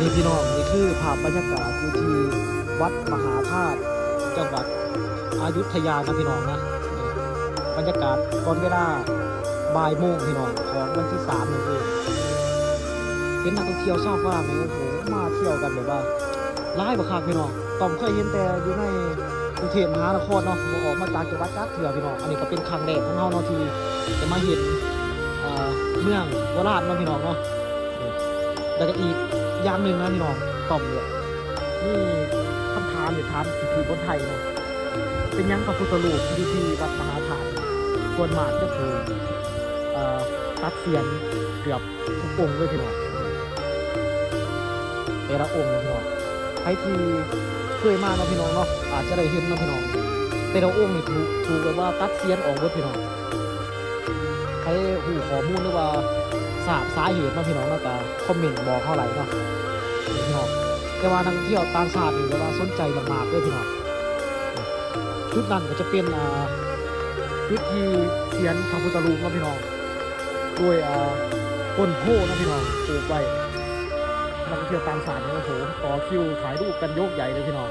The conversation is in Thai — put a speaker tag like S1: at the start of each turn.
S1: นี่พี่น้องนี่คือภาพบรรยากาศอยู่ที่วัดมหาธาตุจังหวัดอยุธยานะพี่น้องนะนี่บรรยากาศตอนเวลาบ่ายโมงพี่น้องของวันที่3นี่เองเห็นนักท่องเที่ยวชาวฟ้าไหมโอ้โหมาเที่ยวกันแบบว่าหลายบักคักพี่น้องต้องเคยเห็นแต่อยู่ในกรุงเทพมหานครเนาะบ่ออกมาจากจังหวัดจักเถื่อพี่น้องอันนี้ก็เป็นครั้งแรกของเราเนาะที่จะมาเห็นเมืองโคราชเนาะพี่น้องเนาะแล้วก็อีกอย่างหนึ่งนะพี่น้องต่อมเนี่ยนี่คำถามเนี่ยถามคือคนไทยเนาะเป็นยังพระพุทธรูปอยู่ที่วัดมหาธาตุส่วนมากก็คือตัดเสียนเกือบทุกองค์เลยพี่น้องแต่ละองค์นะพี่น้องใครที่เคยมาเนาะพี่น้องเนาะอาจจะได้เห็นเนาะพี่น้องแต่ละองค์นี่ถูกแบบว่าตัดเสียนออกหมดพี่น้องใครหูข้อมูลหรือว่าทราบสาเหตุเนาะพี่น้องเนาะก็คอมเมนต์บอกเท่าไหร่เนาะพี่น้องแต่ว่านักท่องเที่ยวต่างชาตินี่แบบว่าสนใจมากๆเลยพี่น้องชุดนั้นก็จะเป็นชุดที่เสียนพระพุทธรูปเนาะพี่น้องด้วยต้นโพนะพี่น้องปลูกไว้นักท่องเที่ยวต่างชาติเนี่ยโอ้โหต่อคิวถ่ายรูปกันโยกใหญ่เลยพี่น้อง